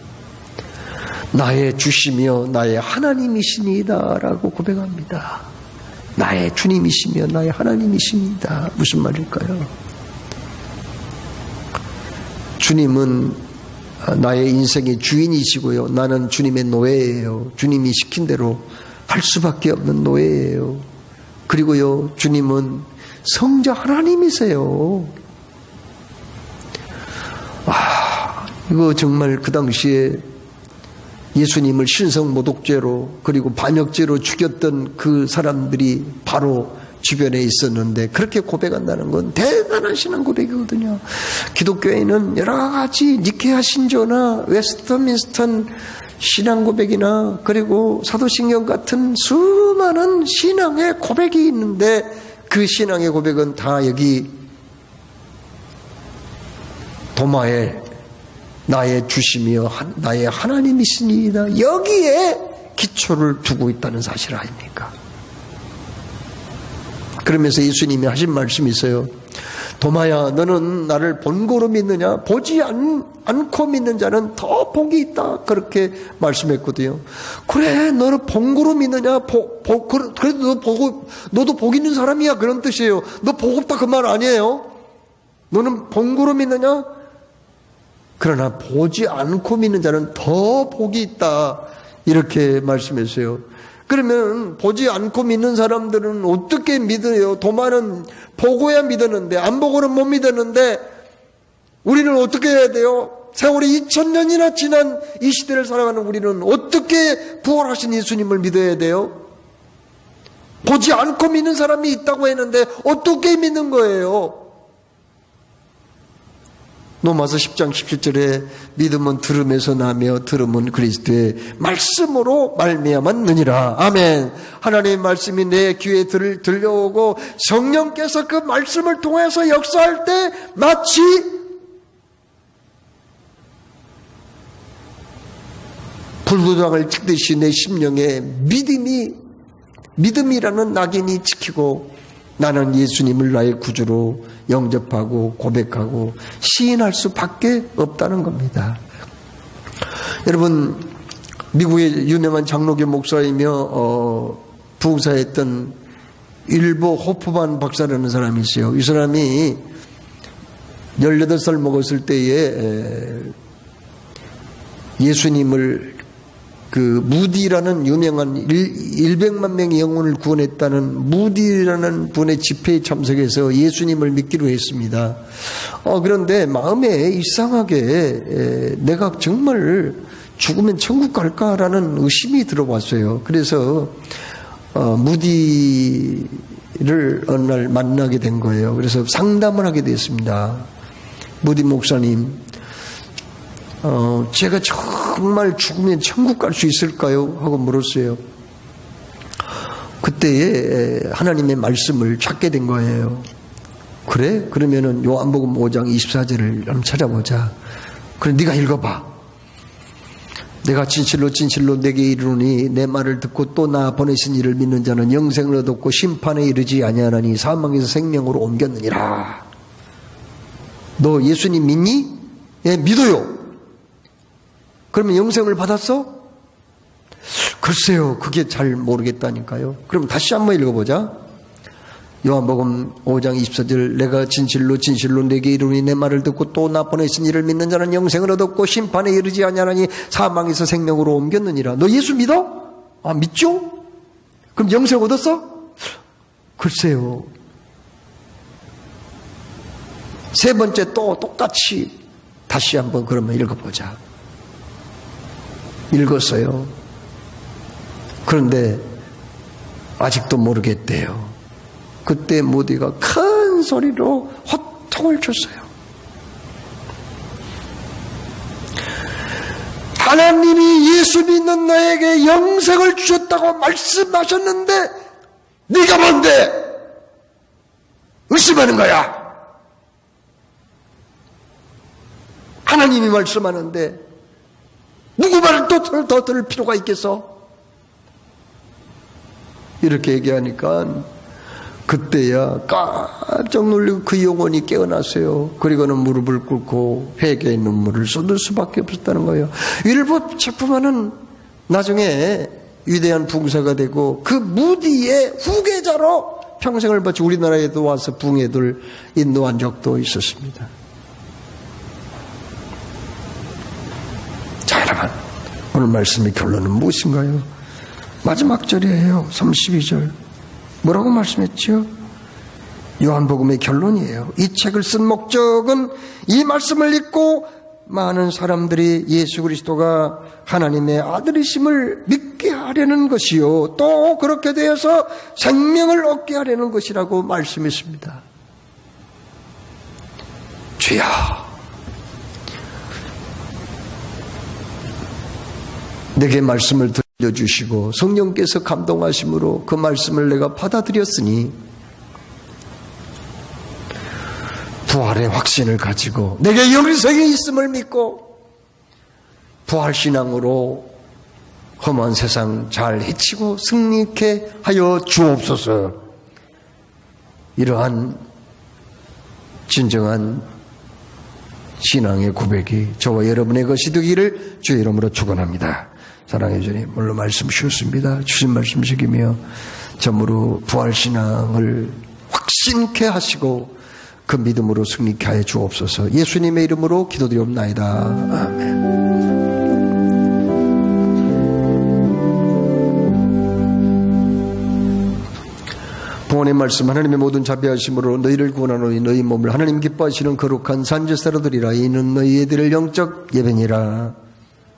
나의 주시며 나의 하나님이시니이다 라고 고백합니다. 나의 주님이시며 나의 하나님이십니다. 무슨 말일까요? 주님은 나의 인생의 주인이시고요, 나는 주님의 노예예요. 주님이 시킨 대로 할 수밖에 없는 노예예요. 그리고요, 주님은 성자 하나님이세요. 이거 정말 그 당시에 예수님을 신성모독죄로 그리고 반역죄로 죽였던 그 사람들이 바로 주변에 있었는데 그렇게 고백한다는 건 대단한 신앙 고백이거든요. 기독교에는 여러 가지 니케아 신조나 웨스트민스터 신앙 고백이나 그리고 사도신경 같은 수많은 신앙의 고백이 있는데 그 신앙의 고백은 다 여기 도마에 나의 주시며 나의 하나님이시니이다. 여기에 기초를 두고 있다는 사실 아닙니까? 그러면서 예수님이 하신 말씀이 있어요. 도마야, 너는 나를 본고로 믿느냐? 보지 않고 믿는 자는 더 복이 있다. 그렇게 말씀했거든요. 그래, 너는 본고로 믿느냐? 그래도 너도 복 있는 사람이야. 그런 뜻이에요. 너 복 없다 그 말 아니에요. 너는 본고로 믿느냐? 그러나 보지 않고 믿는 자는 더 복이 있다. 이렇게 말씀했어요. 그러면 보지 않고 믿는 사람들은 어떻게 믿어요? 도마는 보고야 믿었는데 안 보고는 못 믿었는데 우리는 어떻게 해야 돼요? 세월이 2000년이나 지난 이 시대를 살아가는 우리는 어떻게 부활하신 예수님을 믿어야 돼요? 보지 않고 믿는 사람이 있다고 했는데 어떻게 믿는 거예요? 로마서 10장 17절에 믿음은 들음에서 나며 들음은 그리스도의 말씀으로 말미암았느니라. 아멘. 하나님의 말씀이 내 귀에 들려오고 성령께서 그 말씀을 통해서 역사할 때 마치 불도장을 찍듯이 내 심령에 믿음이라는 낙인이 찍히고 나는 예수님을 나의 구주로 영접하고 고백하고 시인할 수밖에 없다는 겁니다. 여러분, 미국의 유명한 장로교 목사이며 부흥사했던 윌버 호프만 박사라는 사람이 있어요. 이 사람이 18살 먹었을 때에 예수님을 그 무디라는 유명한 100만 명의 영혼을 구원했다는 무디라는 분의 집회에 참석해서 예수님을 믿기로 했습니다. 그런데 마음에 이상하게 내가 정말 죽으면 천국 갈까라는 의심이 들어왔어요. 그래서 무디를 어느 날 만나게 된 거예요. 그래서 상담을 하게 됐습니다. 무디 목사님, 제가 정말 죽으면 천국 갈 수 있을까요? 하고 물었어요. 그때에 하나님의 말씀을 찾게 된 거예요. 그래? 그러면은 요한복음 5장 24절을 한번 찾아보자. 그래, 네가 읽어봐. 내가 진실로 진실로 내게 이르노니 내 말을 듣고 또 나 보내신 이를 믿는 자는 영생을 얻었고 심판에 이르지 아니하나니 사망에서 생명으로 옮겼느니라. 너 예수님 믿니? 예, 믿어요. 그러면 영생을 받았어? 글쎄요, 그게 잘 모르겠다니까요. 그럼 다시 한번 읽어보자. 요한복음 5장 24절, 내가 진실로 진실로 내게 이르노니 내 말을 듣고 또 나 보내신 이를 믿는 자는 영생을 얻었고 심판에 이르지 아니하나니 사망에서 생명으로 옮겼느니라. 너 예수 믿어? 아, 믿죠? 그럼 영생 얻었어? 글쎄요. 세 번째 또 똑같이 다시 한번 그러면 읽어보자. 읽었어요. 그런데 아직도 모르겠대요. 그때 모디가 큰 소리로 호통을 쳤어요. 하나님이 예수 믿는 너에게 영생을 주셨다고 말씀하셨는데 네가 뭔데 의심하는 거야? 하나님이 말씀하는데 누구 말을 또 더 들을 필요가 있겠어? 이렇게 얘기하니까 그때야 깜짝 놀리고 그 영혼이 깨어났어요. 그리고는 무릎을 꿇고 회개의 눈물을 쏟을 수밖에 없었다는 거예요. 윌버 체프만은 나중에 위대한 부흥사가 되고 그 무디의 후계자로 평생을 바치 우리나라에도 와서 부흥회들 인도한 적도 있었습니다. 자, 여러분, 오늘 말씀의 결론은 무엇인가요? 마지막 절이에요. 32절. 뭐라고 말씀했죠? 요한복음의 결론이에요. 이 책을 쓴 목적은 이 말씀을 읽고 많은 사람들이 예수 그리스도가 하나님의 아들이심을 믿게 하려는 것이요, 또 그렇게 되어서 생명을 얻게 하려는 것이라고 말씀했습니다. 주여, 내게 말씀을 들려주시고 성령께서 감동하심으로 그 말씀을 내가 받아들였으니 부활의 확신을 가지고 내게 영생이 있음을 믿고 부활신앙으로 험한 세상 잘 헤치고 승리케 하여 주옵소서. 이러한 진정한 신앙의 고백이 저와 여러분의 것이 되기를 주의 이름으로 축원합니다. 사랑해 주님, 오늘 말씀 주셨습니다. 주신 말씀 지키며 참으로 부활신앙을 확신케 하시고 그 믿음으로 승리케 하여 주옵소서. 예수님의 이름으로 기도드리옵나이다. 아멘. 본의 말씀, 하나님의 모든 자비하심으로 너희를 구원하노니 너희 몸을 하나님 기뻐하시는 거룩한 산제사로 드리라. 이는 너희의 드릴 영적 예배니라.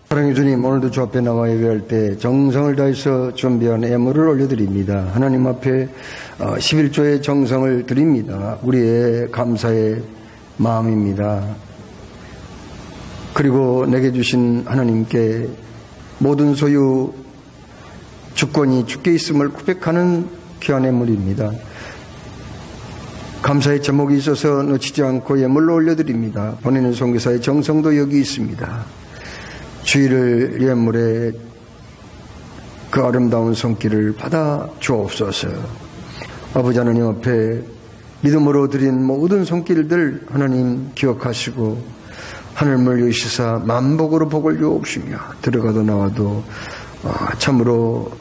사랑해 주님, 오늘도 주 앞에 나와 예배할 때 정성을 다해서 준비한 예물을 올려드립니다. 하나님 앞에 11조의 정성을 드립니다. 우리의 감사의 마음입니다. 그리고 내게 주신 하나님께 모든 소유 주권이 주께 있음을 고백하는 귀한 예물입니다. 감사의 제목이 있어서 놓치지 않고 예물로 올려드립니다. 보내는 선교사의 정성도 여기 있습니다. 주의를 예물에 그 아름다운 손길을 받아 주옵소서. 아버지 하나님 앞에 믿음으로 드린 모든 손길들 하나님 기억하시고 하늘을 여시사 만복으로 복을 주옵시며 들어가도 나와도 참으로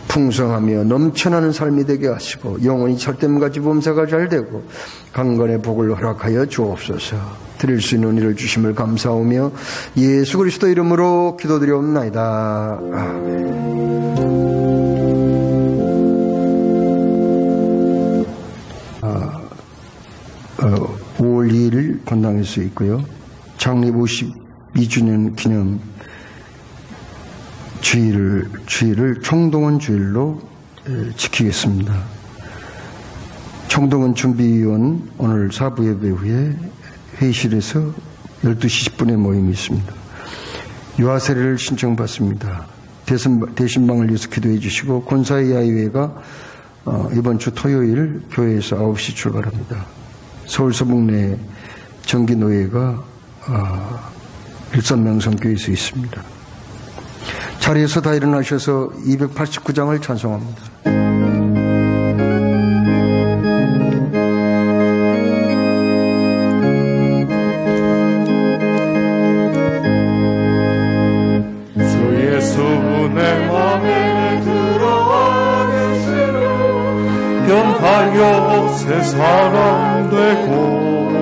풍성하며 넘쳐나는 삶이 되게 하시고 영원히 절대음같이 범사가 잘 되고 강건의 복을 허락하여 주옵소서. 드릴 수 있는 은혜를 주심을 감사하며 예수 그리스도 이름으로 기도드리옵나이다. 아멘. 5월 2일 건당에서 있고요. 창립 52주년 기념 주일을 총동원 주일로 지키겠습니다. 총동원 준비위원 오늘 사부 예배 후에 회의실에서 12시 10분에 모임이 있습니다. 유아세례를 신청받습니다. 대신방을 위해서 기도해 주시고 권사의 야유회가 이번 주 토요일 교회에서 9시 출발합니다. 서울 서북내 정기노예가 일산명성교회에서 있습니다. 자리에서 다 일어나셔서 289장을 찬송합니다. 주 예수 내 맘에 들어와 계시고 변하여 새 사람 되고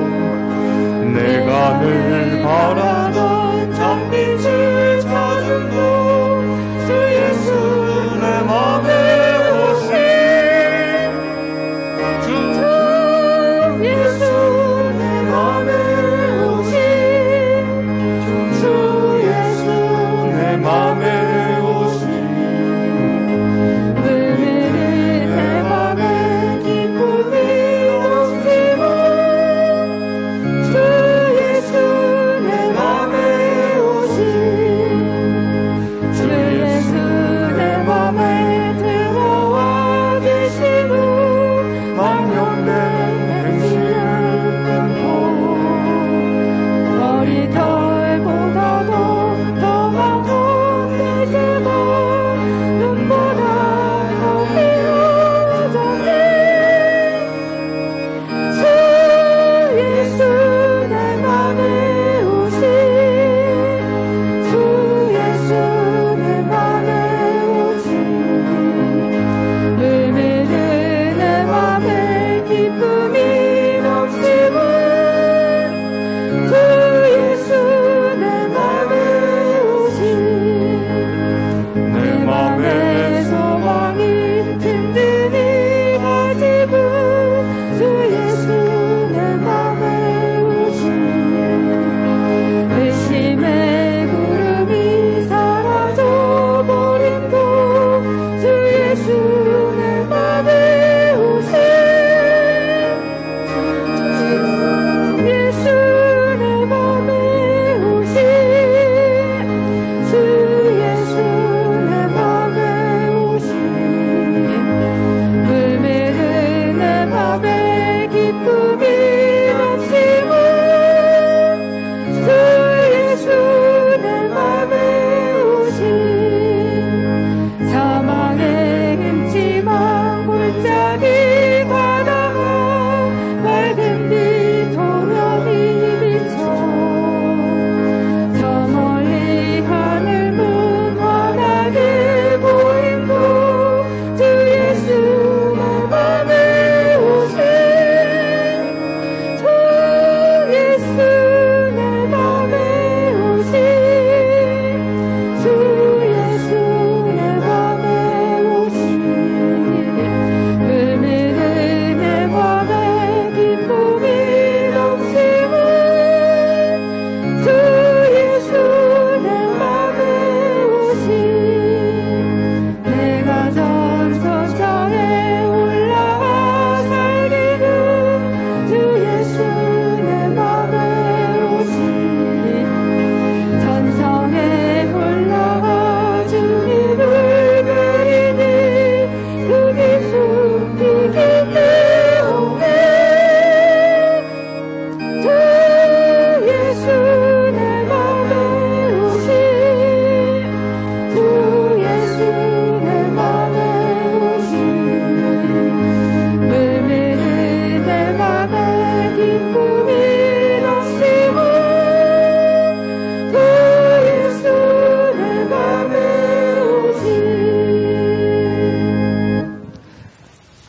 내가 늘 바라던 참빛을 찾은 주 예수 내 맘에 오신 주 예수 내 맘에 오신 주 예수 내 맘에 오신 내 맘에 기쁨이 넘치고 주 예수 내 맘에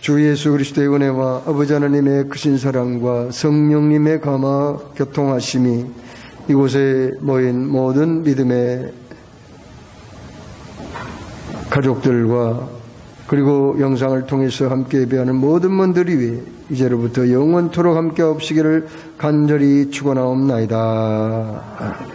주 예수 그리스도의 은혜와 아버지 하나님의 크신 사랑과 성령님의 감화 교통하심이 이곳에 모인 모든 믿음의 가족들과 그리고 영상을 통해서 함께 예배하는 모든 분들이 위해 이제로부터 영원토록 함께 없으기를 간절히 축원하옵나이다.